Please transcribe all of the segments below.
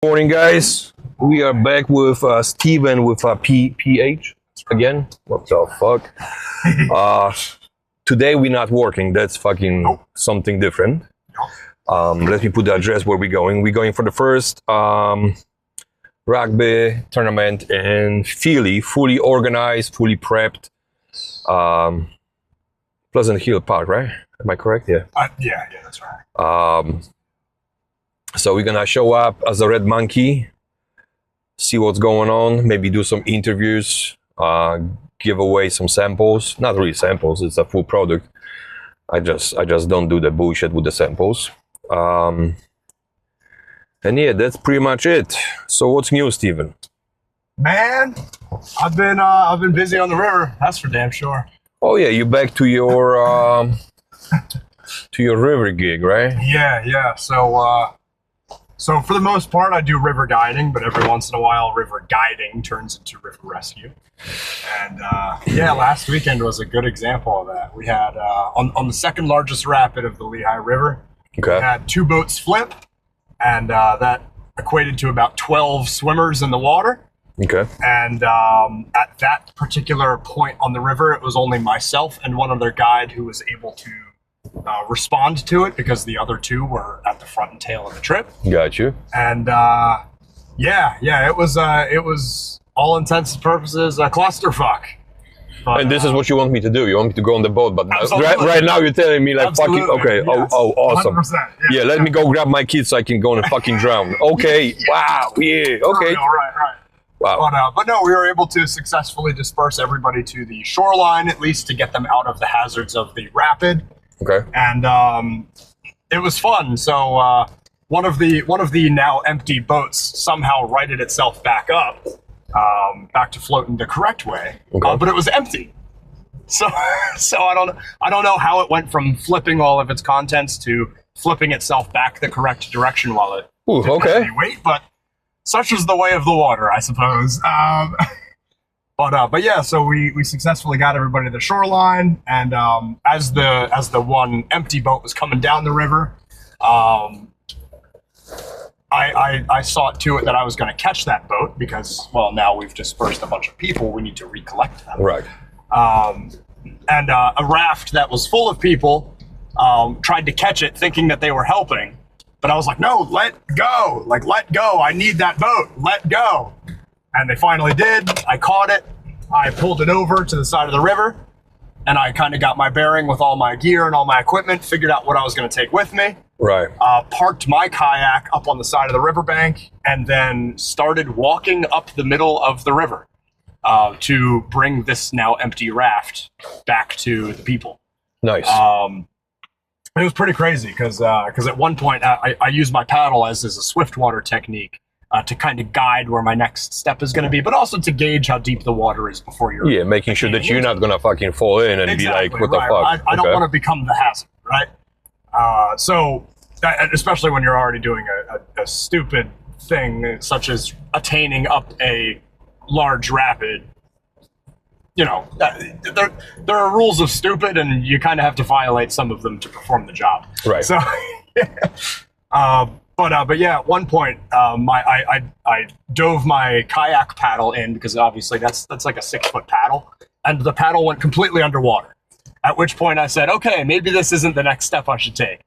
Morning, guys. We are back with Steven with PH again. What the fuck? uh, Today we're not working. That's fucking something different. Let me put the address where we're going. We're going for the first rugby tournament in Philly, fully organized, fully prepped. Pleasant Hill Park, right? Am I correct? Yeah. Yeah, that's right. So we're gonna show up as a red monkey, see what's going on, maybe do some interviews, give away some samples. Not really samples, it's a full product. I just don't do the bullshit with the samples. And yeah, that's pretty much it. So what's new, Steven? Man, I've been busy on the river. That's for damn sure. Oh yeah, you back to your river gig, right? Yeah. So for the most part, I do river guiding, but every once in a while, river guiding turns into river rescue. And yeah, last weekend was a good example of that. We had on the second largest rapid of the Lehigh River, we had 2 boats flip, and that equated to about 12 swimmers in the water. Okay. And at that particular point on the river, it was only myself and one other guide who was able to respond to it because the other 2 were at the front and tail of the trip. Got you. And yeah, it was all intents and purposes a clusterfuck. But, and this is what you want me to do. You want me to go on the boat, but right now you're telling me like fucking okay. Yes. Oh, awesome. 100%, yeah, let me go grab my kids so I can go and fucking drown. Okay. Wow. Yeah. Okay. Right. Wow. But no, we were able to successfully disperse everybody to the shoreline, at least to get them out of the hazards of the rapid. Okay. And it was fun. So one of the now empty boats somehow righted itself back up, back to floating the correct way. Okay. But it was empty. So I don't know how it went from flipping all of its contents to flipping itself back the correct direction while it didn't have any weight. But such is the way of the water, I suppose. But yeah, so we successfully got everybody to the shoreline, and as the one empty boat was coming down the river, I saw to it that I was going to catch that boat because, well, now we've dispersed a bunch of people, we need to recollect them. Right. And a raft that was full of people tried to catch it, thinking that they were helping, but I was like, no, let go, let go. I need that boat. Let go. And they finally did. I caught it. I pulled it over to the side of the river, and I kind of got my bearing with all my gear and all my equipment, figured out what I was going to take with me. Right. Parked my kayak up on the side of the riverbank, and then started walking up the middle of the river to bring this now empty raft back to the people. Nice. It was pretty crazy because at one point I used my paddle as a swiftwater technique to kind of guide where my next step is going to be, but also to gauge how deep the water is before you're... Yeah, making sure that you're not going to fucking fall in and be like, what the fuck? I don't want to become the hazard, right? So, especially when you're already doing a stupid thing, such as attaining up a large rapid, you know, there are rules of stupid, and you kind of have to violate some of them to perform the job. Right. So, But yeah, at one point, I dove my kayak paddle in because obviously that's like a 6-foot paddle, and the paddle went completely underwater. At which point I said, okay, maybe this isn't the next step I should take.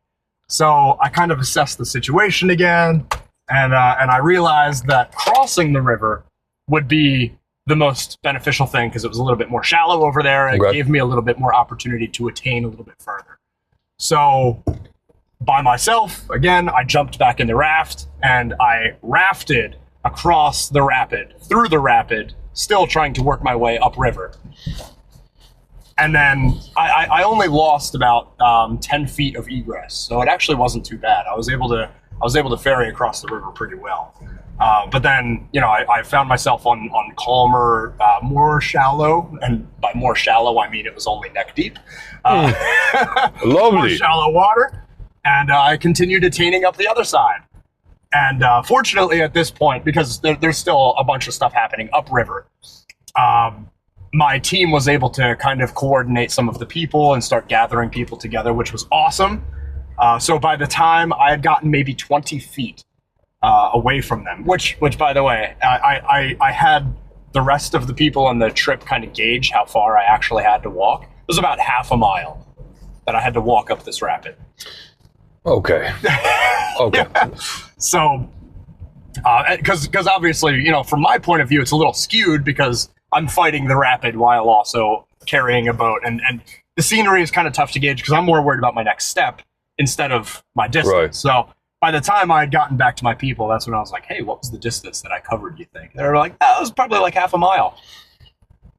So I kind of assessed the situation again, and I realized that crossing the river would be the most beneficial thing because it was a little bit more shallow over there, and it gave me a little bit more opportunity to attain a little bit further. So by myself, again, I jumped back in the raft, and I rafted across the rapid, through the rapid, still trying to work my way upriver. And then I only lost about 10 feet of egress, so it actually wasn't too bad. I was able to ferry across the river pretty well. But then, you know, I found myself on calmer, more shallow, and by more shallow, I mean it was only neck deep. Lovely. More shallow water. And I continued attaining up the other side. And fortunately at this point, because there's still a bunch of stuff happening upriver, my team was able to kind of coordinate some of the people and start gathering people together, which was awesome. So by the time I had gotten maybe 20 feet away from them. Which by the way, I had the rest of the people on the trip kind of gauge how far I actually had to walk. It was about half a mile that I had to walk up this rapid. Okay. Okay. So, because obviously, you know, from my point of view, it's a little skewed because I'm fighting the rapid while also carrying a boat, and the scenery is kind of tough to gauge because I'm more worried about my next step instead of my distance. Right. So by the time I had gotten back to my people, that's when I was like, "Hey, what was the distance that I covered? You think?" They were like, "That was probably like half a mile." I'm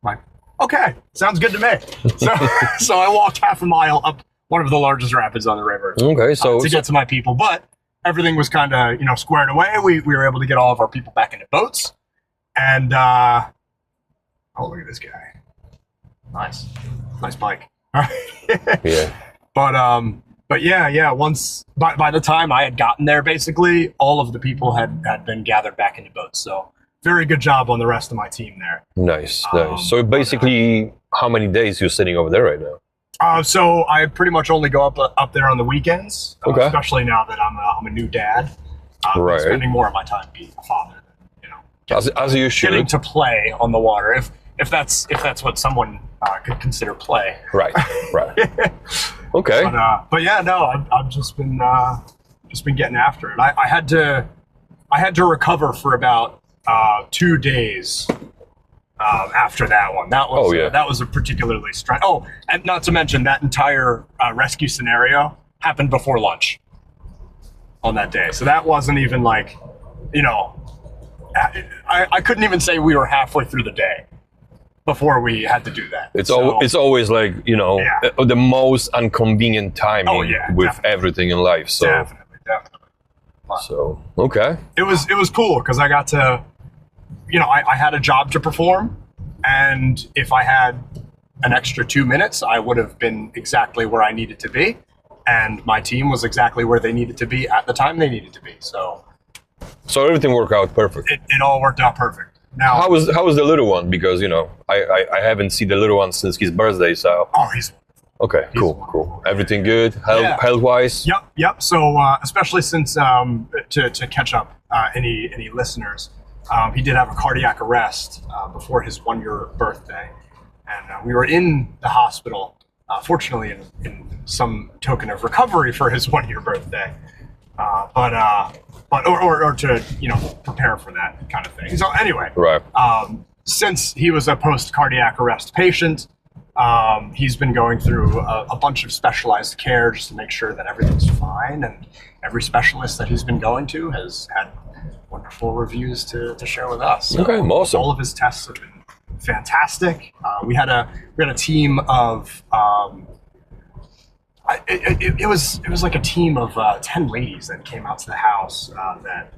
like, okay, sounds good to me. So I walked half a mile up one of the largest rapids on the river. Okay. So to get to my people, but everything was kind of, you know, squared away. We were able to get all of our people back into boats, and oh, look at this guy, nice bike. yeah. But yeah. Once by the time I had gotten there, basically all of the people had been gathered back into boats. So very good job on the rest of my team there. Nice. So basically, how many days you're sitting over there right now? So I pretty much only go up there on the weekends, Okay. especially now that I'm a new dad. Right. Spending more of my time being a father, you know, As you should. getting to play on the water. If that's what someone could consider play. Right. Okay. But yeah, no, I've just been getting after it. I had to recover for about 2 days. After that one, that was a particularly stressful. Oh, and not to mention that entire rescue scenario happened before lunch on that day. So that wasn't even like, you know, I couldn't even say we were halfway through the day before we had to do that. It's always like, you know, the most inconvenient timing with definitely. everything in life. So Definitely. So okay. It was cool because I got to, you know, I had a job to perform, and if I had an extra 2 minutes, I would have been exactly where I needed to be, and my team was exactly where they needed to be at the time they needed to be. So everything worked out perfect. It all worked out perfect. Now, How was the little one? Because, you know, I haven't seen the little one since his birthday. So he's okay, cool. Everything good, health wise. Yep. So especially since to catch up any listeners. He did have a cardiac arrest before his 1-year birthday, and we were in the hospital, fortunately in some token of recovery for his 1-year birthday, or to, you know, prepare for that kind of thing. So anyway, Right. Since he was a post-cardiac arrest patient, he's been going through a bunch of specialized care just to make sure that everything's fine, and every specialist that he's been going to has had wonderful reviews to share with us. So Okay, awesome. All of his tests have been fantastic. We had a team of it was like a team of 10 ladies that came out to the house that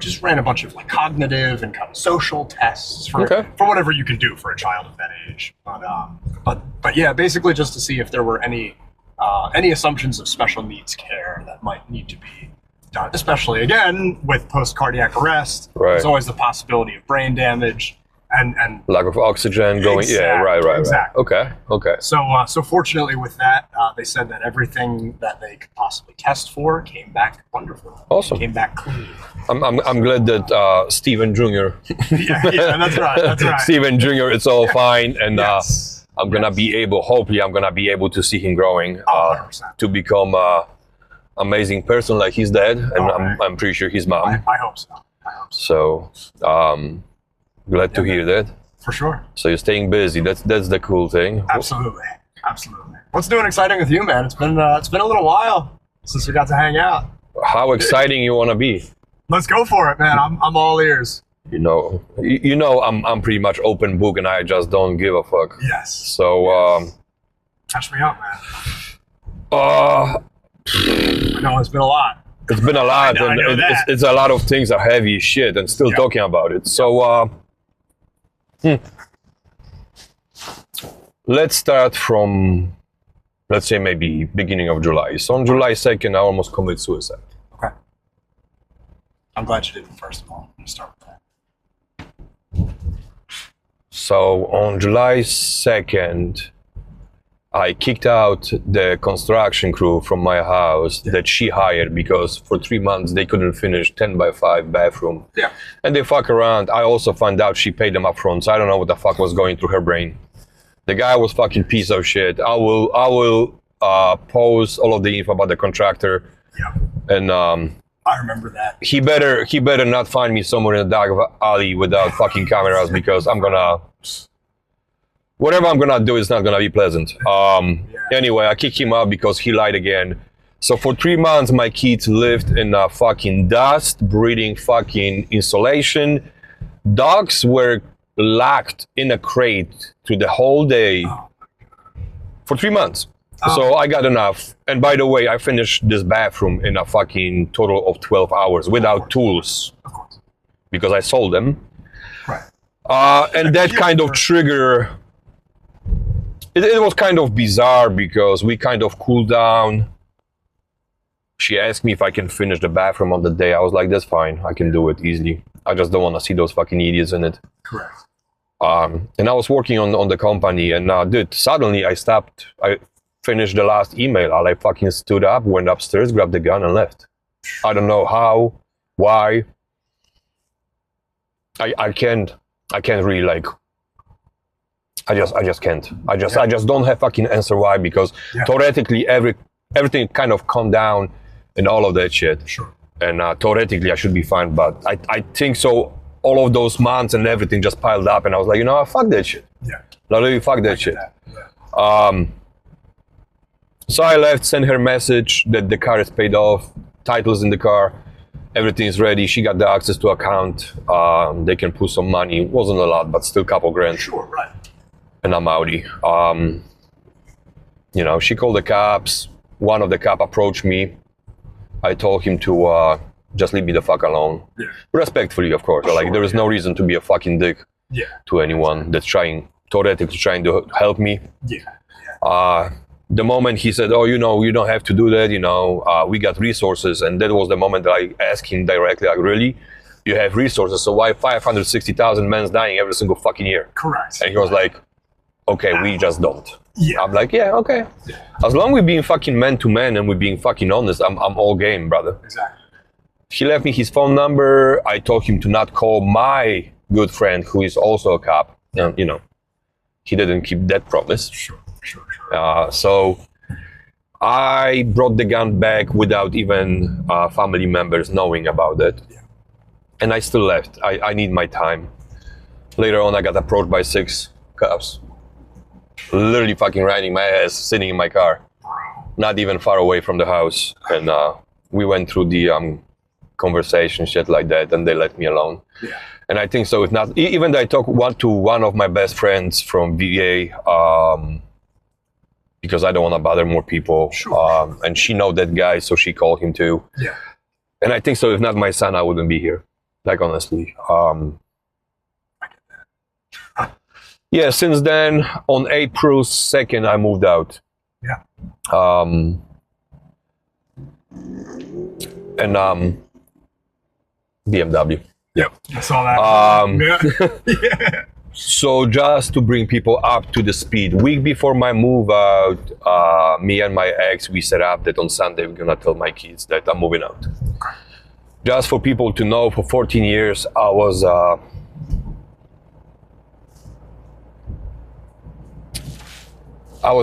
just ran a bunch of like cognitive and kind of social tests for whatever you can do for a child of that age. But yeah, basically just to see if there were any assumptions of special needs care that might need to be done, especially again with post-cardiac arrest. Right. There's always the possibility of brain damage and Lack of oxygen going. Right. Exactly. Okay. So fortunately with that, they said that everything that they could possibly test for came back wonderful. Awesome. Came back clean. I'm glad that Steven Jr. yeah, that's right. Steven Jr. It's all fine, and Yes. I'm gonna be able. Hopefully, I'm gonna be able to see him growing 100%. to become a amazing person like his dad, and I'm pretty sure his mom. I hope so. So glad to hear that. For sure. So you're staying busy. That's the cool thing. Absolutely. What's new and exciting with you, man? It's been a little while since we got to hang out. How exciting you want to be? Let's go for it, man. I'm all ears. You know, I'm pretty much open book, and I just don't give a fuck. Yes. So Catch me up, man. No, it's been a lot. It's been a lot, I know and that. it's a lot of things are heavy as shit, and still talking about it. So let's start from, let's say maybe beginning of July. So on July 2nd, I almost committed suicide. Okay. I'm glad you didn't, first of all. I'm going to start with that. So on July 2nd, I kicked out the construction crew from my house that she hired because for 3 months they couldn't finish 10 by 5 bathroom. Yeah. And they fuck around. I also found out she paid them up front, so I don't know what the fuck was going through her brain. The guy was fucking piece of shit. I will post all of the info about the contractor. Yeah. And I remember that. he better not find me somewhere in the dark alley without fucking cameras because whatever I'm gonna do is not gonna be pleasant. Anyway, I kicked him out because he lied again. So for 3 months, my kids lived in a fucking dust, breathing fucking insulation. Dogs were locked in a crate through the whole day for 3 months. So I got enough. And by the way, I finished this bathroom in a fucking total of 12 hours without tools Of course. because I sold them. Right. And that kind of trigger, it was kind of bizarre because we kind of cooled down. She asked me if I can finish the bathroom on the day. I was like, that's fine. I can do it easily. I just don't want to see those fucking idiots in it. Correct. And I was working on the company and dude, suddenly I stopped. I finished the last email. I like fucking stood up, went upstairs, grabbed the gun and left. I don't know how, why. I can't really like, I just can't. I just don't have fucking answer why, because theoretically everything kind of calmed down and all of that shit. Sure. And theoretically I should be fine, but I think so all of those months and everything just piled up and I was like, you know what, fuck that shit. Yeah. Literally fuck that shit. Yeah. So I left, sent her a message that the car is paid off, title's in the car, everything is ready. She got the access to account. They can put some money. It wasn't a lot, but still a couple grand. Sure, right. And I'm outie. You know, she called the cops. One of the cops approached me. I told him to just leave me the fuck alone. Yeah. Respectfully, of course. Sure, like, there is no reason to be a fucking dick Yeah. to anyone that's theoretically trying to help me. Yeah. The moment he said, oh, you know, you don't have to do that, you know, we got resources. And that was the moment that I asked him directly, like, really? You have resources, so why 560,000 men dying every single fucking year? Correct. And he was like, okay, we just don't. Yeah. I'm like, yeah, okay. As long as we're being fucking man to man and we're being fucking honest, I'm all game, brother. Exactly. He left me his phone number. I told him to not call my good friend, who is also a cop. And, you know, he didn't keep that promise. Sure. So I brought the gun back without even family members knowing about it. Yeah. And I still left. I need my time. Later on, I got approached by 6 cops. Literally fucking riding my ass, sitting in my car. Not even far away from the house. And we went through the conversation, shit like that, and they let me alone. Yeah. And I think so, if not, even though I talked to one of my best friends from VA, because I don't want to bother more people. Sure. And she know that guy, so she called him too. Yeah. And I think so, if not my son, I wouldn't be here. Like, honestly. Yeah, since then, on April 2nd, I moved out. Yeah. And BMW. Yep. I saw that. Yeah. So just to bring people up to the speed, week before my move out, me and my ex, we set up that on Sunday we're gonna tell my kids that I'm moving out. Okay. Just for people to know, for 14 years I was a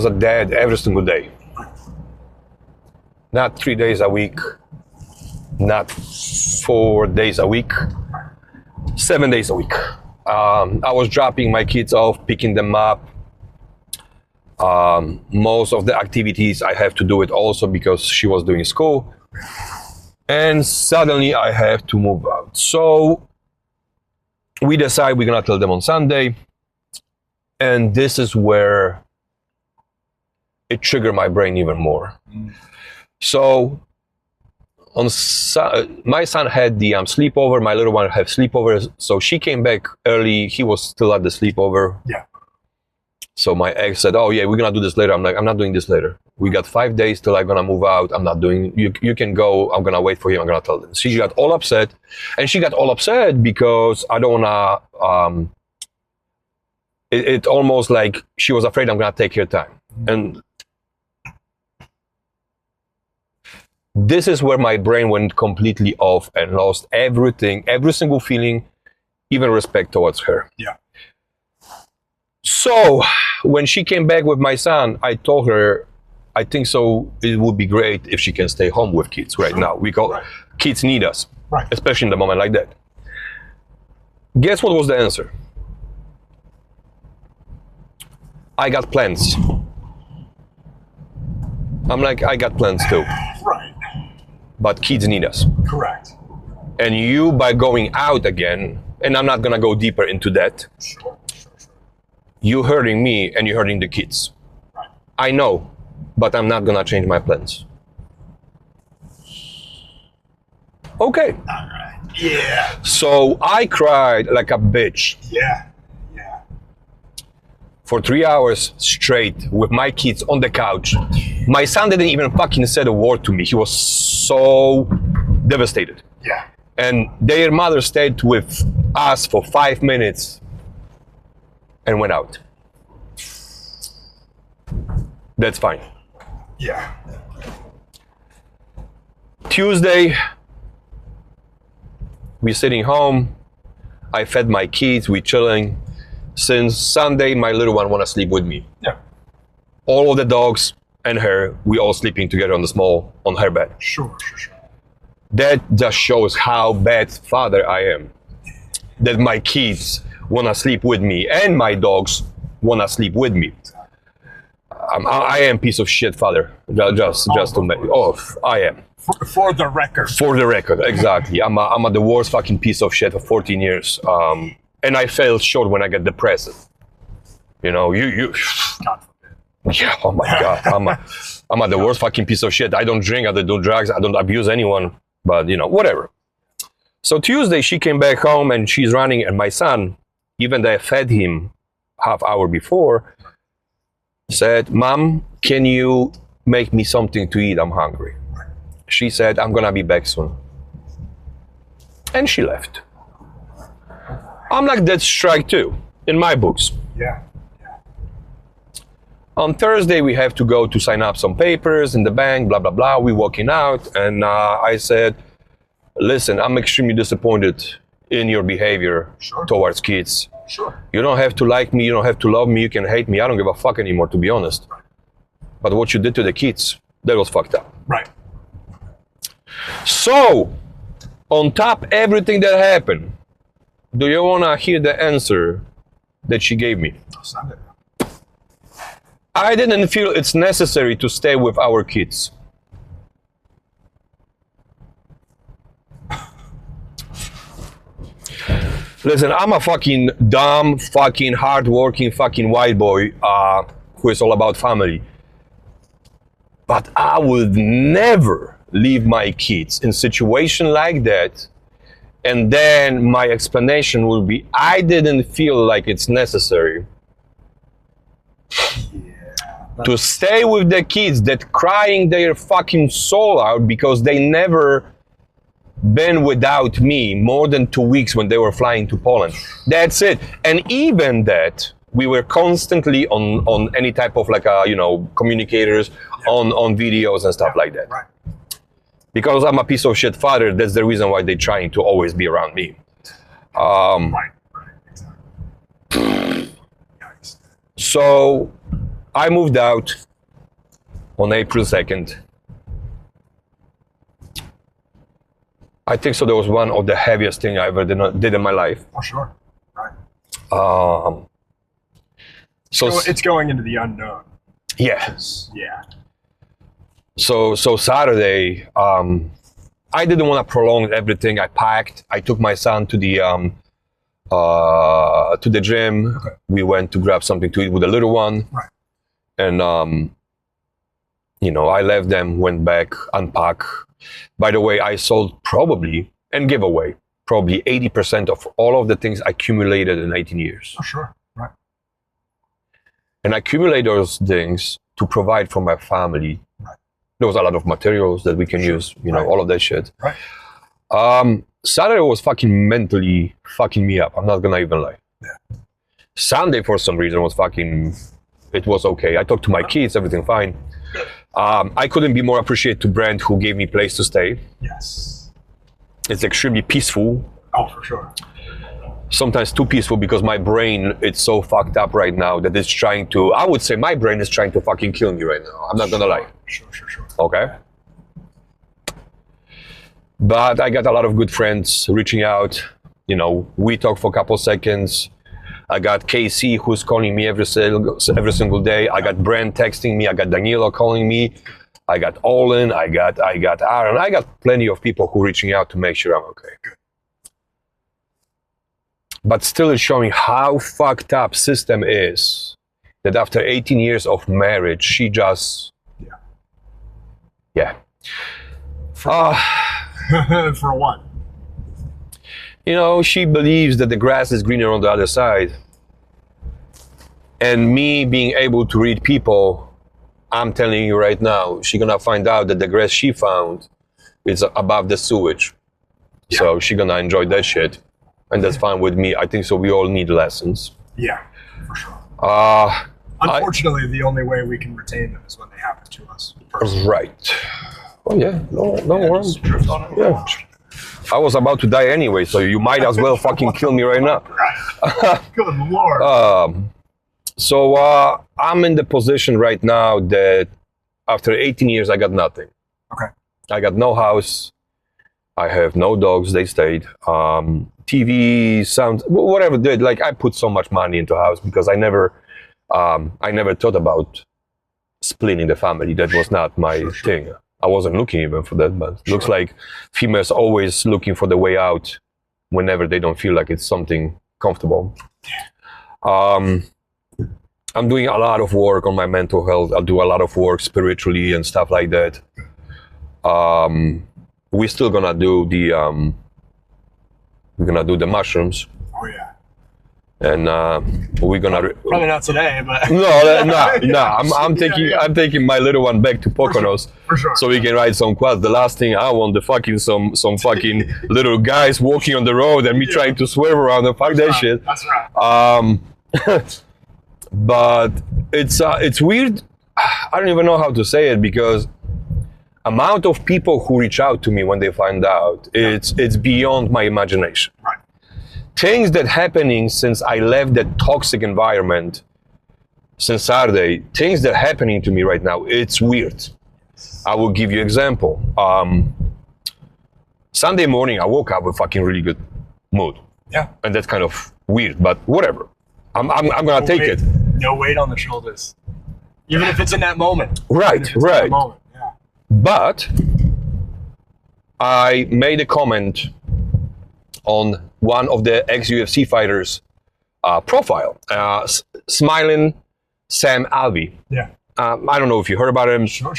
dad every single day. Not 3 days a week, not 4 days a week, 7 days a week. I was dropping my kids off, picking them up. Most of the activities I have to do it also because she was doing school. And suddenly I have to move out. So we decide we're gonna tell them on Sunday. And this is where it triggered my brain even more. So my son had the sleepover, my little one had sleepover, so she came back early, he was still at the sleepover. Yeah. So my ex said, oh yeah, we're gonna do this later. I'm like, I'm not doing this later. We got 5 days till I'm gonna move out. I'm not doing, you can go, I'm gonna wait for you, I'm gonna tell them. She got all upset, and she got all upset because I don't wanna, it almost like she was afraid I'm gonna take her time. And this is where my brain went completely off and lost everything, every single feeling, even respect towards her. Yeah. So when she came back with my son, I told her, I think so it would be great if she can stay home with kids right now. Kids need us, especially in the moment like that. Guess what was the answer? I got plans. I'm like, I got plans too. Right. But kids need us. Correct. And you, by going out again, and I'm not gonna go deeper into that, Sure. you hurting me and you're hurting the kids. Right. I know, but I'm not gonna change my plans. Okay. All right. Yeah. So I cried like a bitch Yeah. Yeah. for 3 hours straight with my kids on the couch. My son didn't even fucking say a word to me. He was so devastated. Yeah. And their mother stayed with us for 5 minutes and went out. That's fine. Yeah. Tuesday, we're sitting home. I fed my kids, we're chilling. Since Sunday, my little one wanna sleep with me. Yeah. All of the dogs and her, we all sleeping together on her bed. Sure. That just shows how bad father I am. That my kids wanna sleep with me and my dogs wanna sleep with me. I am piece of shit father. Just to make. Oh, I am. For the record. For the record, exactly. I'm the worst fucking piece of shit for 14 years. And I fell short when I get depressed. You know, you. God forbid. Yeah. Oh my God. I'm the worst fucking piece of shit. I don't drink. I don't do drugs. I don't abuse anyone. But you know, whatever. So Tuesday she came back home and she's running, and my son, even though I fed him half hour before, said, "Mom, can you make me something to eat? I'm hungry." She said, "I'm gonna be back soon." And she left. I'm like, that's strike two in my books. Yeah. On Thursday, we have to go to sign up some papers in the bank, blah, blah, blah. We're walking out. And I said, listen, I'm extremely disappointed in your behavior towards kids. Sure. You don't have to like me. You don't have to love me. You can hate me. I don't give a fuck anymore, to be honest. But what you did to the kids, that was fucked up. Right. So, on top everything that happened, do you want to hear the answer that she gave me? Sunday. I didn't feel it's necessary to stay with our kids. Listen, I'm a fucking dumb, fucking hardworking, fucking white boy who is all about family. But I would never leave my kids in a situation like that. And then my explanation will be, I didn't feel like it's necessary to stay with the kids that crying their fucking soul out because they never been without me more than 2 weeks when they were flying to Poland. That's it. And even that, we were constantly on any type of communicators, on videos and stuff like that. Right. Because I'm a piece of shit father, that's the reason why they're trying to always be around me. Right. Exactly. So I moved out on April 2nd. I think so that was one of the heaviest things I ever did in my life. For sure. Right. So it's going into the unknown. Yeah. Yeah. So Saturday, I didn't want to prolong everything. I packed. I took my son to the gym. Okay. We went to grab something to eat with the little one. Right. And I left them, went back, unpack. By the way, I sold probably and gave away probably 80% of all of the things I accumulated in 18 years. For sure. Right. And I accumulate those things to provide for my family. Right. There was a lot of materials that we can use, Right. all of that shit. Right. Saturday was fucking mentally fucking me up. I'm not gonna even lie. Yeah. Sunday, for some reason, was fucking it was okay. I talked to my kids, everything fine. I couldn't be more appreciative to Brent, who gave me a place to stay. Yes. It's extremely peaceful. Oh, for sure. Sometimes too peaceful because my brain, it's so fucked up right now that it's trying to, I would say my brain is trying to fucking kill me right now. I'm not gonna lie. Sure. Okay? But I got a lot of good friends reaching out. You know, we talk for a couple seconds. I got Casey who's calling me every single day. I got Brent texting me. I got Danilo calling me. I got Olin. I got Aaron. I got plenty of people who are reaching out to make sure I'm okay. But still it's showing how fucked up system is that after 18 years of marriage, she just, yeah. For what? You know, she believes that the grass is greener on the other side. And me being able to read people, I'm telling you right now, she's gonna find out that the grass she found is above the sewage. Yeah. So she's gonna enjoy that shit. And that's fine with me. I think so. We all need lessons. Yeah, for sure. Unfortunately, the only way we can retain them is when they happen to us. Personally. Right. Oh yeah, no worries. Yeah. I was about to die anyway, so you might as well fucking kill me right now. Good Lord. So I'm in the position right now that after 18 years, I got nothing. Okay. I got no house. I have no dogs. They stayed. TV, sound, whatever. Like I put so much money into house because I never thought about splitting the family. That was not my thing. I wasn't looking even for that, but looks like females always looking for the way out whenever they don't feel like it's something comfortable. I'm doing a lot of work on my mental health. I'll do a lot of work spiritually and stuff like that. We're still gonna do the mushrooms. Oh yeah. And we're gonna probably not today, but no. I'm taking my little one back to Poconos, for sure. So we can ride some quads. The last thing I want some fucking little guys walking on the road and me trying to swerve around and fuck that shit. That's right. But it's weird. I don't even know how to say it because amount of people who reach out to me when they find out it's beyond my imagination. Right. Things that happening since I left that toxic environment since Saturday, things that happening to me right now, it's weird. I will give you example. Sunday morning, I woke up with fucking really good mood. Yeah. And that's kind of weird, but whatever. I'm gonna take it. No weight on the shoulders. Even if it's in that moment. Right. That moment. Yeah. But I made a comment on one of the ex-UFC fighters' profile, Smiling Sam Alvey. Yeah. I don't know if you heard about him. Sure.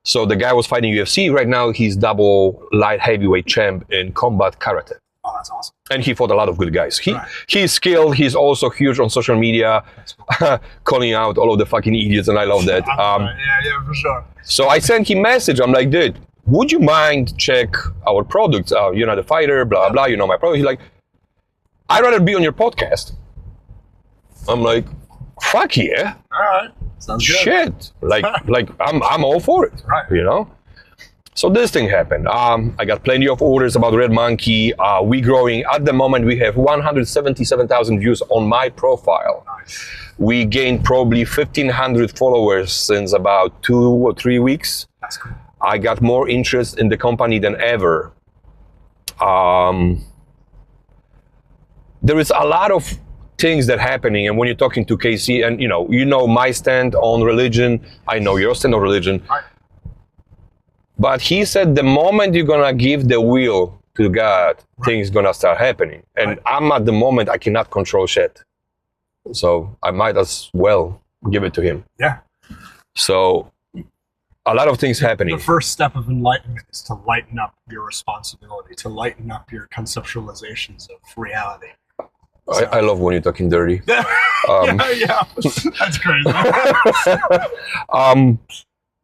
So the guy was fighting UFC. Right now, he's double light heavyweight champ in combat karate. Oh, that's awesome. And he fought a lot of good guys. He's skilled. He's also huge on social media, cool. Calling out all of the fucking idiots, and I love that. Yeah, for sure. So I sent him a message. I'm like, dude, would you mind check our products? You're not a fighter, blah, blah, you know my product. He's like, I'd rather be on your podcast. I'm like, fuck yeah. All right. Sounds good. Shit. Like I'm all for it. Right. You know? So this thing happened. I got plenty of orders about Red Monkey. We growing. At the moment, we have 177,000 views on my profile. Nice. We gained probably 1,500 followers since about 2 or 3 weeks. That's cool. I got more interest in the company than ever. There is a lot of things that happening, and when you're talking to Casey, and you know my stand on religion, I know your stand on religion. Right. But he said the moment you're gonna give the will to God, things gonna start happening. And I'm at the moment I cannot control shit, so I might as well give it to him. Yeah. So a lot of things happening. The first step of enlightenment is to lighten up your responsibility, to lighten up your conceptualizations of reality. So. I love when you're talking dirty. Yeah, that's crazy.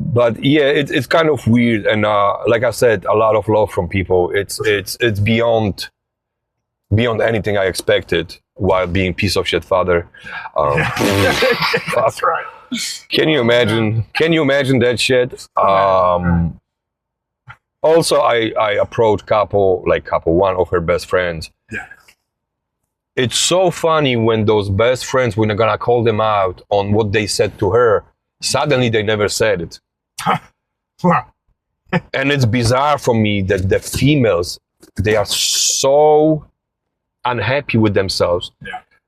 But yeah, it's kind of weird, and like I said, a lot of love from people. It's beyond anything I expected while being piece of shit father. That's right. Can you imagine? Can you imagine that shit? Also, I approached couple one of her best friends. Yeah. It's so funny when those best friends, when they're gonna call them out on what they said to her, suddenly they never said it. And it's bizarre for me that the females, they are so unhappy with themselves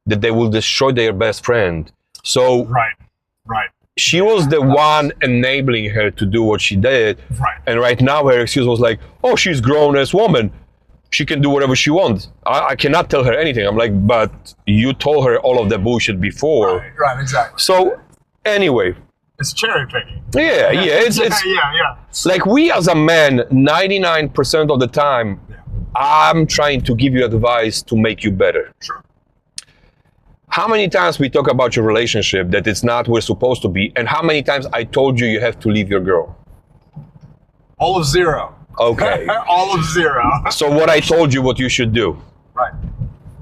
that they will destroy their best friend. So right. she was the one enabling her to do what she did. Right. And right now her excuse was like, oh, she's grown as woman. She can do whatever she wants. I cannot tell her anything. I'm like, but you told her all of the bullshit before. Right, exactly. So anyway. It's cherry picking. Yeah. It's yeah. Like we as a man, 99% of the time, I'm trying to give you advice to make you better. Sure. How many times we talk about your relationship that it's not where it's supposed to be, and how many times I told you you have to leave your girl? All of zero. Okay. All of zero. So what I told you what you should do. Right.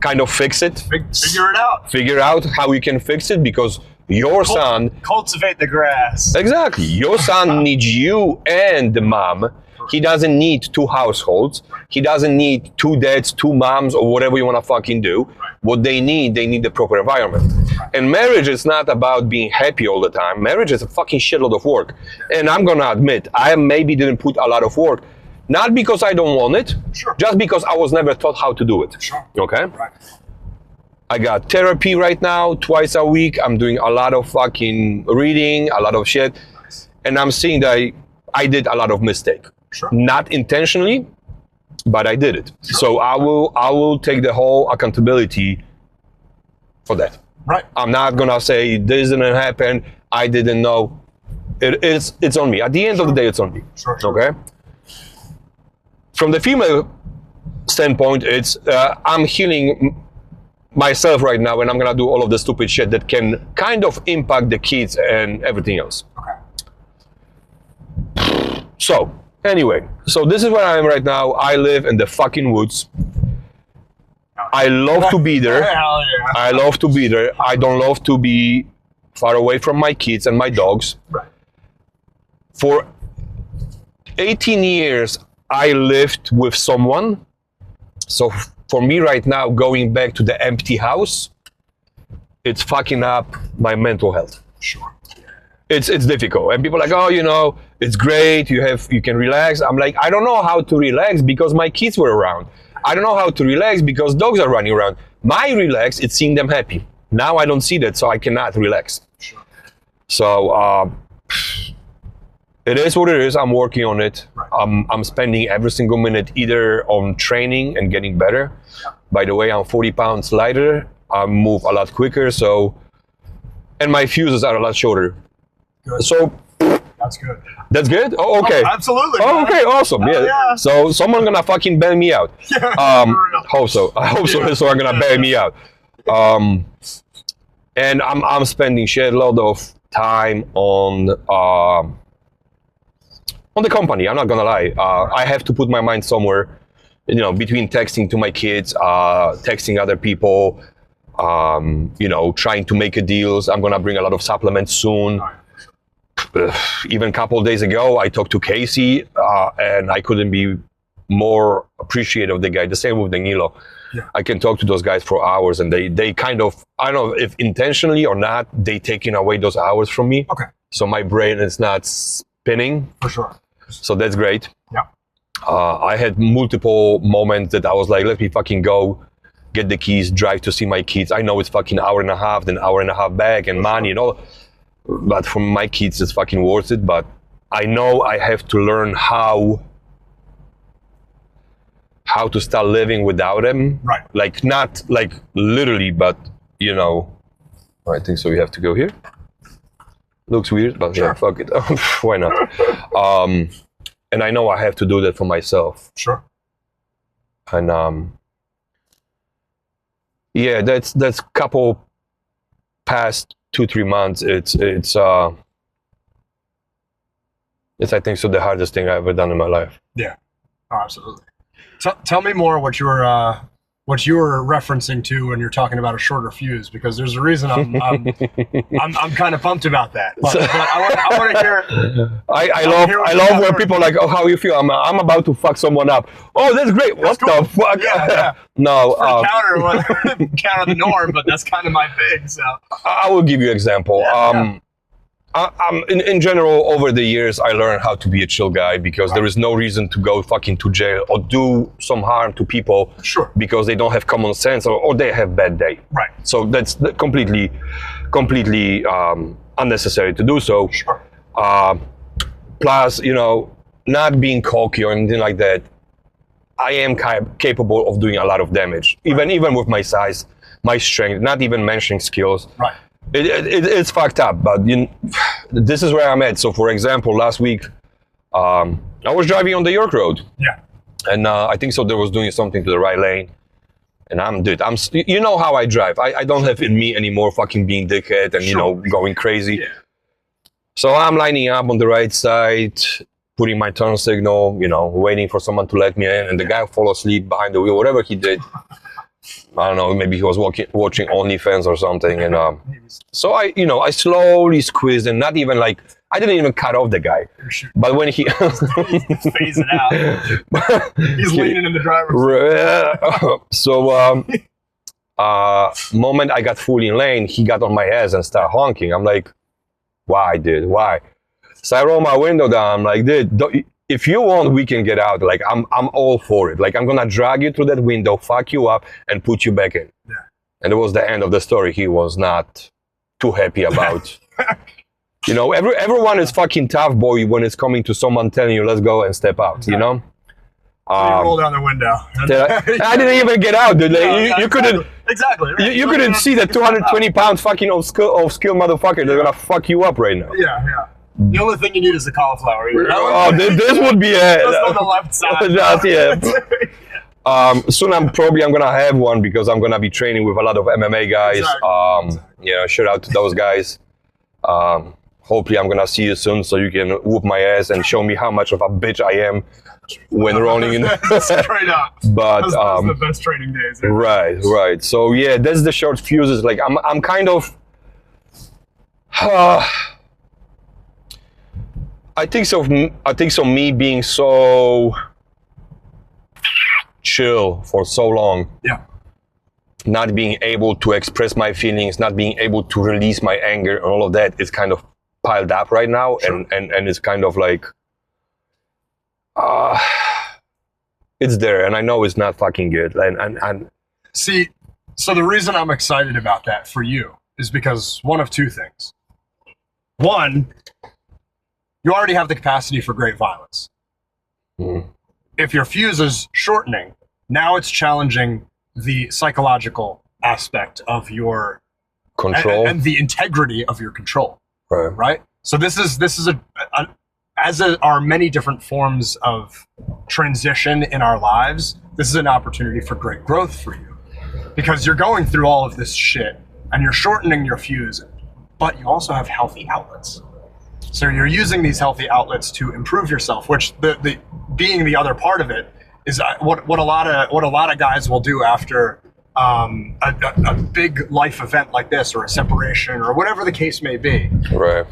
Kind of fix it. Figure it out. Figure out how you can fix it, because your son... Cultivate the grass. Exactly. Your son needs you and the mom. He doesn't need two households. He doesn't need two dads, two moms, or whatever you want to fucking do. What they need the proper environment. And marriage is not about being happy all the time. Marriage is a fucking shitload of work. And I'm going to admit, I maybe didn't put a lot of work. Not because I don't want it, just because I was never taught how to do it. Sure. Okay? Right. I got therapy right now, twice a week. I'm doing a lot of fucking reading, a lot of shit. Nice. And I'm seeing that I did a lot of mistake. Sure. Not intentionally, but I did it. Sure. So I will take the whole accountability for that. Right. I'm not gonna say this didn't happen, I didn't know. It's on me. At the end of the day, it's on me. Sure. Okay? From the female standpoint, it's I'm healing myself right now, and I'm gonna do all of the stupid shit that can kind of impact the kids and everything else. Okay. So anyway, so this is where I am right now. I live in the fucking woods. I love to be there. Hell yeah. I love to be there. I don't love to be far away from my kids and my dogs. Right. For 18 years, I lived with someone. So for me right now, going back to the empty house, it's fucking up my mental health. Sure. It's difficult. And people are like, oh, you know, it's great. You can relax. I'm like, I don't know how to relax because my kids were around. I don't know how to relax because dogs are running around. My relax, it's seeing them happy. Now I don't see that, so I cannot relax. Sure. So it is what it is. I'm working on it. Right. I'm spending every single minute either on training and getting better. Yeah. By the way, I'm 40 pounds lighter. I move a lot quicker. And my fuses are a lot shorter. Good. So That's good. that's good. Oh, okay. Oh, absolutely. Oh, man. okay, awesome. Oh, Yeah. yeah. So someone gonna fucking bail me out. Yeah, for real. Hope so. I hope so. So I'm gonna bail me out. And I'm spending shitload of time on the company. I'm not gonna lie. I have to put my mind somewhere. You know, between texting to my kids, texting other people, you know, trying to make deals. I'm gonna bring a lot of supplements soon. Even a couple of days ago, I talked to Casey, and I couldn't be more appreciative of the guy. The same with Danilo. Yeah. I can talk to those guys for hours, and they kind of, I don't know if intentionally or not, they taking away those hours from me. Okay. So my brain is not spinning. For sure. So that's great. Yeah. I had multiple moments that I was like, let me fucking go, get the keys, drive to see my kids. I know it's fucking hour and a half, then hour and a half back, and money and all. But for my kids, it's fucking worth it. But I know I have to learn how to start living without them. Right. Like, not like literally, but, you know, I think so. We have to go here. Looks weird, but yeah, fuck it. Why not? And I know I have to do that for myself. Sure. And yeah, that's couple past 2-3 months. It's I think so the hardest thing I've ever done in my life. Yeah. Oh, absolutely. Tell me more what your what you were referencing to when you're talking about a shorter fuse, because there's a reason I'm kind of pumped about that. But I want to hear. I love when people are like, oh, how you feel? I'm about to fuck someone up. Oh, that's great. What the fuck? Yeah. No. Counter the norm, but that's kind of my thing. So I will give you an example. In general, over the years, I learned how to be a chill guy, because there is no reason to go fucking to jail or do some harm to people because they don't have common sense or they have bad day. Right. So that's completely unnecessary to do so. Sure. Plus, not being cocky or anything like that, I am capable of doing a lot of damage, even with my size, my strength, not even mentioning skills. Right. It's fucked up, but this is where I'm at. So, for example, last week, I was driving on the York Road. Yeah. And I think so. There was doing something to the right lane, and I'm you know how I drive. I don't have in me anymore fucking being dickhead and going crazy. Yeah. So I'm lining up on the right side, putting my turn signal, waiting for someone to let me in, and the guy fall asleep behind the wheel, whatever he did. I don't know, maybe he was watching OnlyFans or something, and so I slowly squeezed, and not even like I didn't even cut off the guy, but when he phase it out, he's leaning in the driver's seat. So moment I got fully in lane, he got on my ass and started honking. I'm like, why, dude? Why? So I roll my window down. I'm like, dude, if you want, we can get out. Like, I'm all for it. Like, I'm gonna drag you through that window, fuck you up, and put you back in. Yeah. And it was the end of the story. He was not too happy about. Everyone is fucking tough boy when it's coming to someone telling you, let's go and step out. So you roll down the window. I didn't even get out, dude. Like, you couldn't. Exactly. Right. You couldn't see the 220-pound fucking of skill motherfucker. They're gonna fuck you up right now. Yeah. The only thing you need is the cauliflower. This would be it. Just on the left side. Soon I'm gonna have one, because I'm gonna be training with a lot of MMA guys. Exactly. Shout out to those guys. Hopefully I'm gonna see you soon, so you can whoop my ass and show me how much of a bitch I am when rolling in. Straight up. But those the best training days. Right. So yeah, that's the short fuses. Like I'm kind of. I think so. Me being so chill for so long. Yeah. Not being able to express my feelings, not being able to release my anger, and all of that is kind of piled up right now, Sure. and it's kind of like, it's there, and I know it's not fucking good. And see, so the reason I'm excited about that for you is because one of two things. One, you already have the capacity for great violence. If your fuse is shortening, now it's challenging the psychological aspect of your control and the integrity of your control. Right. So this is as are many different forms of transition in our lives. This is an opportunity for great growth for you, because you're going through all of this shit and you're shortening your fuse, but you also have healthy outlets. So you're using these healthy outlets to improve yourself, which the being the other part of it is what a lot of guys will do after a big life event like this, or a separation, or whatever the case may be. Right.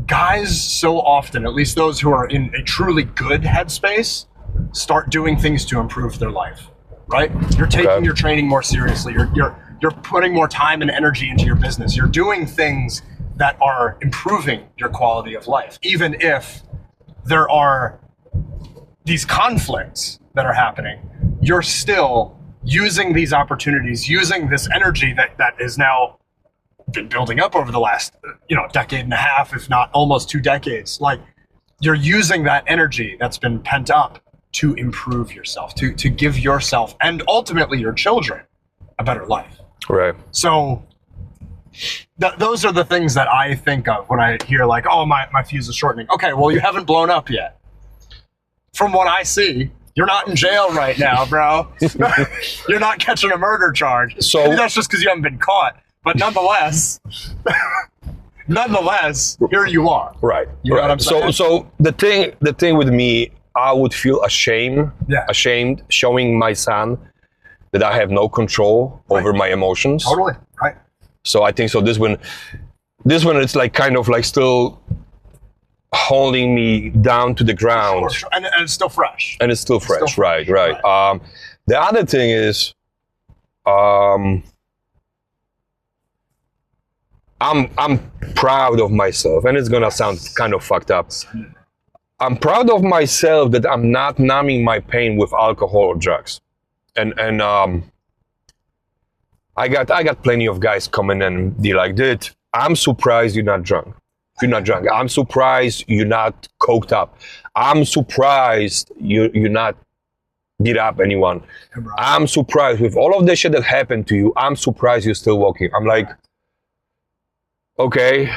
Guys so often, at least those who are in a truly good headspace, start doing things to improve their life. Right? You're taking your training more seriously. You're putting more time and energy into your business. You're doing things that are improving your quality of life, even if there are these conflicts that are happening. You're still using these opportunities, using this energy that is now been building up over the last decade and a half, if not almost 2 decades. Like, you're using that energy that's been pent up to improve yourself, to give yourself and ultimately your children a better life. Right. So those are the things that I think of when I hear like, oh, my fuse is shortening. Okay, well, you haven't blown up yet. From what I see, you're not in jail right now, bro. You're not catching a murder charge. So maybe that's just because you haven't been caught. But nonetheless, here you are. Right. You know what I'm saying? So the thing with me, I would feel ashamed Yeah. showing my son that I have no control over my emotions. Totally. Right. So I think so. This one, it's like kind of like still holding me down to the ground. Sure. And it's still fresh. And it's still fresh. Still fresh. Right. The other thing is, I'm proud of myself, and it's gonna sound kind of fucked up. I'm proud of myself that I'm not numbing my pain with alcohol or drugs. And I got plenty of guys coming and be like, dude, I'm surprised you're not drunk. You're not drunk. I'm surprised you're not coked up. I'm surprised you're not beat up anyone. I'm surprised with all of the shit that happened to you. I'm surprised you're still walking. I'm like, okay,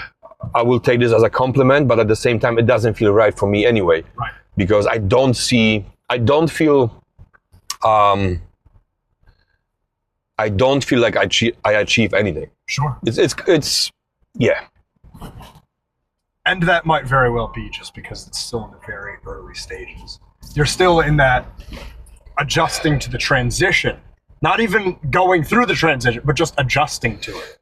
I will take this as a compliment, but at the same time, it doesn't feel right for me anyway. Right. Because I don't feel, I don't feel like I achieve anything. Sure. It's yeah. And that might very well be just because it's still in the very early stages. You're still in that adjusting to the transition, not even going through the transition, but just adjusting to it.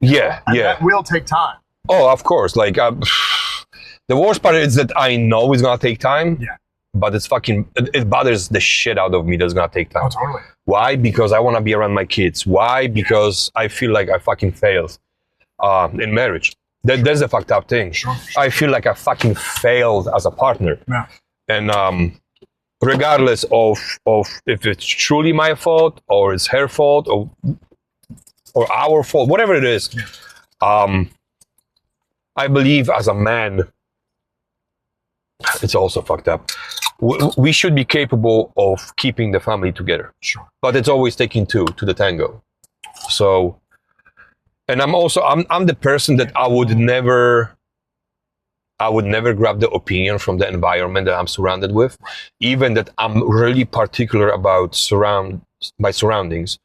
Yeah, And yeah. that will take time. Oh, of course. Like the worst part is that I know it's gonna take time. Yeah. But it bothers the shit out of me that it's gonna take time. Oh, totally. Why? Because I want to be around my kids. Why? Because I feel like I fucking failed in marriage. That's a fucked up thing. Sure. I feel like I fucking failed as a partner. Yeah. And regardless of if it's truly my fault or it's her fault or our fault, whatever it is, I believe as a man, it's also fucked up. We should be capable of keeping the family together. Sure. But it's always taking two to the tango. So, and I'm the person that I would never grab the opinion from the environment that I'm surrounded with, even that I'm really particular about my surroundings,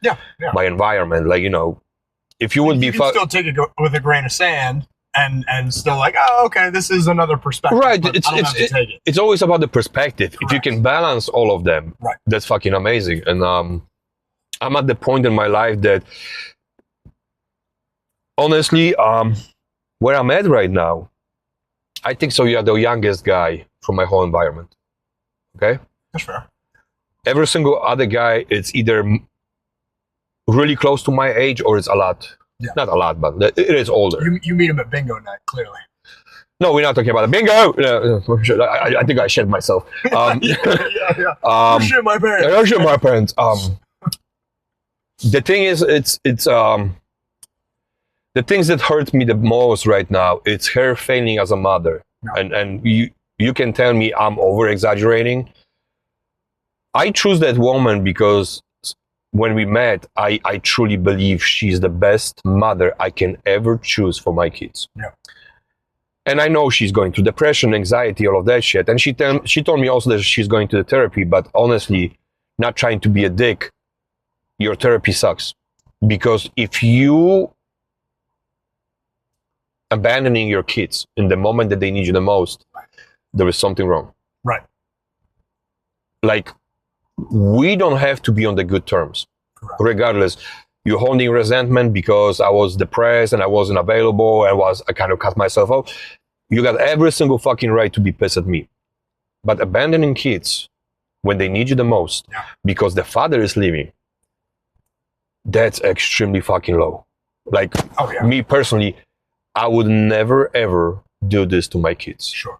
my environment. Like, you know, if you would be still take it with a grain of sand. And still like, oh, okay, this is another perspective. Right. I don't have to take it. It's always about the perspective. If you can balance all of them, right, that's fucking amazing. And I'm at the point in my life that, honestly, where I'm at right now, I think so. You're the youngest guy from my whole environment. Okay? That's fair. Every single other guy, it's either really close to my age or it's a lot. Yeah. Not a lot, but it is older. You meet him at bingo night, clearly. No, we're not talking about a bingo. I think I shed myself. You shit my parents. I shit my parents. The thing is, it's the things that hurt me the most right now. It's her failing as a mother, and you can tell me I'm over exaggerating. I choose that woman because when we met, I truly believe she's the best mother I can ever choose for my kids. Yeah. And I know she's going through depression, anxiety, all of that shit. And she told me also that she's going to the therapy, but honestly, not trying to be a dick, your therapy sucks. Because if you abandoning your kids in the moment that they need you the most, there is something wrong. Right. Like, we don't have to be on the good terms. Correct. Regardless, you're holding resentment because I was depressed and I wasn't available and I kind of cut myself off. You got every single fucking right to be pissed at me. But abandoning kids when they need you the most because the father is leaving, that's extremely fucking low. Like, me personally, I would never ever do this to my kids. Sure.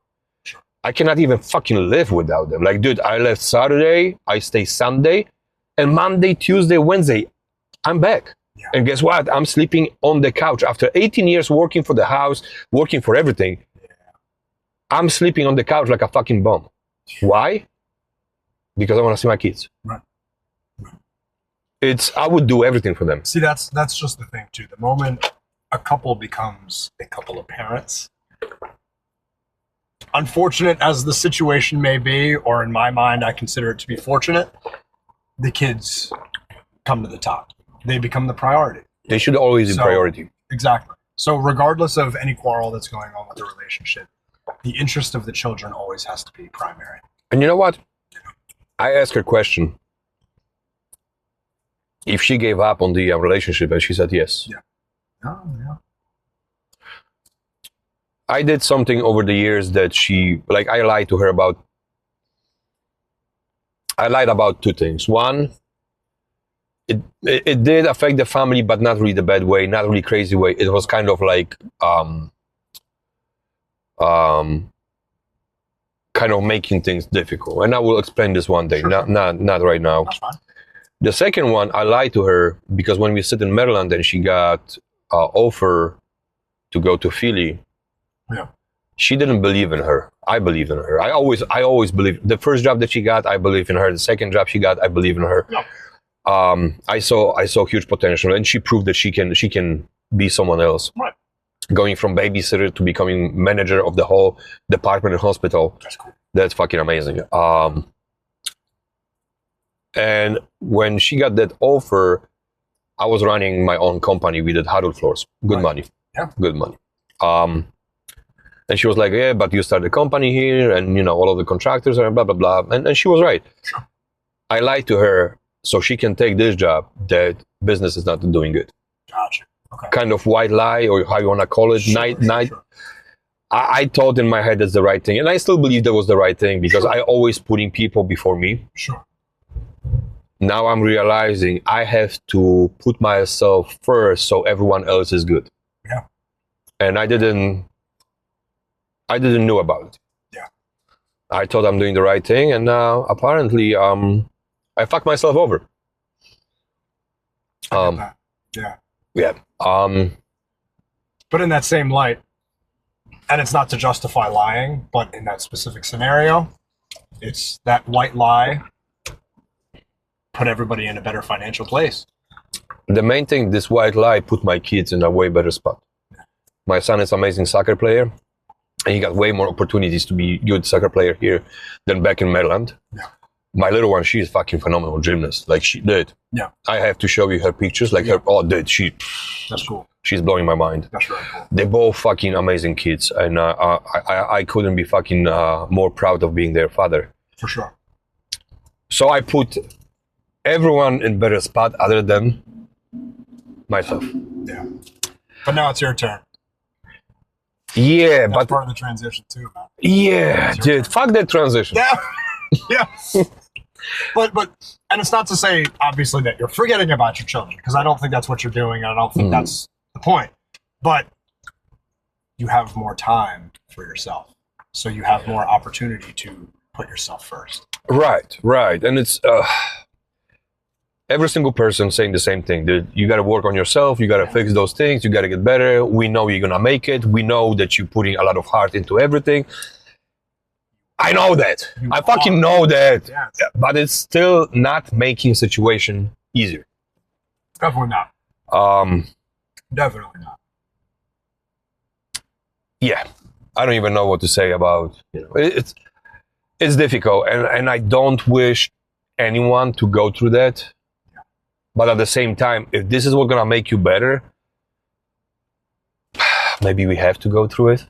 I cannot even fucking live without them. Like, dude, I left Saturday, I stay Sunday, and Monday, Tuesday, Wednesday, I'm back. Yeah. And guess what? I'm sleeping on the couch. After 18 years working for the house, working for everything, I'm sleeping on the couch like a fucking bum. Why? Because I want to see my kids. Right. I would do everything for them. See, that's just the thing, too. The moment a couple becomes a couple of parents, unfortunate as the situation may be, or in my mind, I consider it to be fortunate, the kids come to the top. They become the priority. They should always be priority. Exactly. So regardless of any quarrel that's going on with the relationship, the interest of the children always has to be primary. And you know what? I asked her a question. if she gave up on the relationship, and she said yes. Yeah. Oh, yeah. I did something over the years that I lied to her about. I lied about two things. One, it did affect the family, but not really the bad way, not really crazy way. It was kind of like kind of making things difficult. And I will explain this one day, Sure. not right now. That's fine. The second one, I lied to her because when we sit in Maryland and she got offer to go to Philly, Yeah. she didn't believe in her. I believe in her. I always believe. The first job that she got, I believe in her. The second job she got, I believe in her. Yeah. I saw huge potential, and she proved that she can be someone else. Right. Going from babysitter to becoming manager of the whole department and hospital. That's cool. That's fucking amazing. And when she got that offer, I was running my own company. We did hardwood floors. Good Right. money. Yeah. Good money. And she was like, yeah, but you started a company here, and all of the contractors are blah blah blah. And she was right. Sure. I lied to her so she can take this job that business is not doing good. Gotcha. Okay. Kind of white lie, or how you want to call it. Sure. Sure. I thought in my head that's the right thing, and I still believe that was the right thing because I always putting people before me. Sure. Now I'm realizing I have to put myself first so everyone else is good. Yeah. And I didn't know about it. Yeah. I thought I'm doing the right thing, and now apparently I fucked myself over. I get that. Yeah. Yeah. But in that same light, and it's not to justify lying, but in that specific scenario, it's that white lie put everybody in a better financial place. The main thing, this white lie put my kids in a way better spot. My son is an amazing soccer player, and he got way more opportunities to be good soccer player here than back in Maryland. Yeah. My little one, she is fucking phenomenal gymnast. Like she did. Yeah. I have to show you her pictures. Like Yeah. That's cool. she's blowing my mind. That's really cool. They're both fucking amazing kids, and I couldn't be fucking more proud of being their father. For sure. So I put everyone in better spot other than myself. Yeah. But now it's your turn. Yeah, That's but part of the transition too, man. yeah, dude, fuck that transition. Yeah. Yeah. But and it's not to say obviously that you're forgetting about your children, because I don't think that's what you're doing, and I don't think that's the point. But you have more time for yourself. So you have more opportunity to put yourself first. Right, and it's every single person saying the same thing. Dude, you got to work on yourself. You got to fix those things. You got to get better. We know you're gonna make it. We know that you're putting a lot of heart into everything. I know that. I fucking know that. Yeah. But it's still not making situation easier. Definitely not. Definitely not. Yeah, I don't even know what to say about. It's difficult, and I don't wish anyone to go through that. But at the same time, if this is what's gonna make you better, maybe we have to go through it.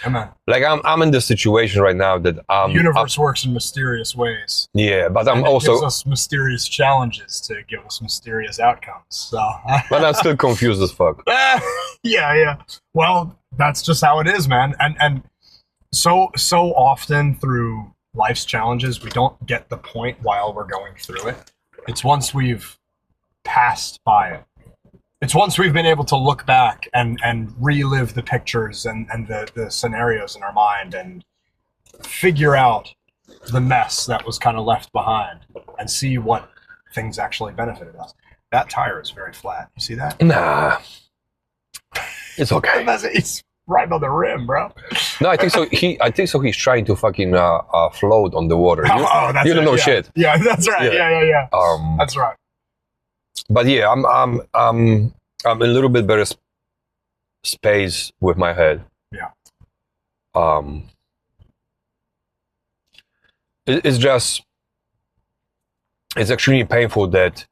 Come on. Like I'm in this situation right now that The universe works in mysterious ways. yeah, but I'm And it also, gives us mysterious challenges to give us mysterious outcomes. So but I'm still confused as fuck. yeah. Well, that's just how it is, man. And so often through life's challenges, we don't get the point while we're going through it. It's once we've passed by it. It's once we've been able to look back and relive the pictures and the scenarios in our mind and figure out the mess that was kind of left behind and see what things actually benefited us. That tire is very flat. You see that? Nah, it's okay. It's right on the rim, bro. No, I think so. He's trying to fucking float on the water. That's you don't it, know yeah. shit. Yeah, that's right. Yeah. Um, That's right. but yeah, I'm in a little bit better space with my head. Yeah. It's just, it's extremely painful that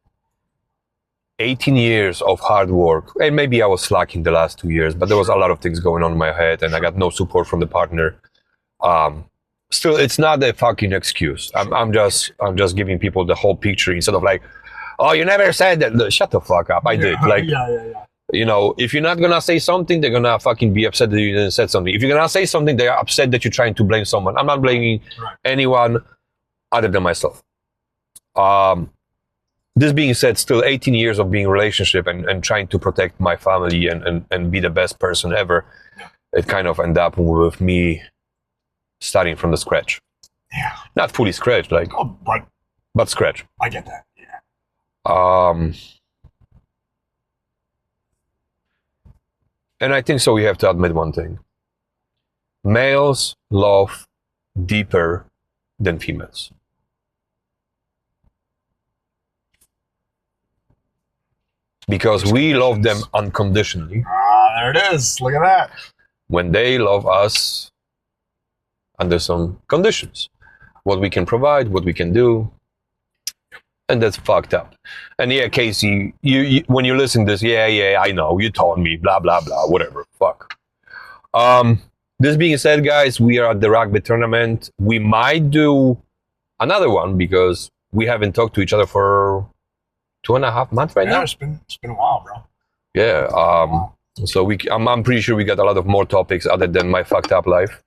18 years of hard work, and maybe I was slacking the last 2 years, but there was a lot of things going on in my head, and I got no support from the partner. Still, it's not a fucking excuse. I'm just giving people the whole picture instead of like, oh, you never said that. Shut the fuck up. I did. Like, yeah. you know, if you're not gonna say something, they're gonna fucking be upset that you didn't say something. If you're gonna say something, they're upset that you're trying to blame someone. I'm not blaming anyone other than myself. This being said, still 18 years of being in a relationship and trying to protect my family and be the best person ever, it kind of ended up with me starting from the scratch. Yeah. Not fully scratch, like, Oh, but scratch. I get that. Yeah. And I think so we have to admit one thing. Males love deeper than females. Because we love them unconditionally. There it is. Look at that. When they love us under some conditions. What we can provide, what we can do. And that's fucked up. And yeah, Casey, you when you listen to this, yeah, I know, you told me, blah, blah, blah, whatever, fuck. This being said, guys, we are at the rugby tournament. We might do another one because we haven't talked to each other for 2.5 months right now. It's been a while, bro. Yeah. So I'm pretty sure we got a lot of more topics other than my fucked up life.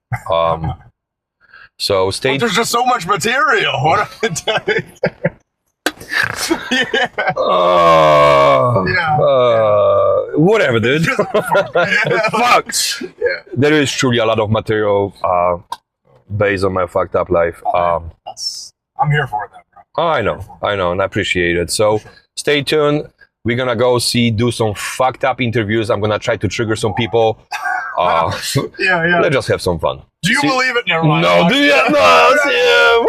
So stay. There's just so much material. What am I telling you? Yeah. Whatever, dude. Fuck. Yeah. There is truly a lot of material based on my fucked up life. I'm here for it, then, bro. I know, and I appreciate it. So stay tuned. We're gonna go do some fucked up interviews. I'm gonna try to trigger some people. Yeah. Let's just have some fun. Do you believe it? Never mind. No, do you? No, yeah.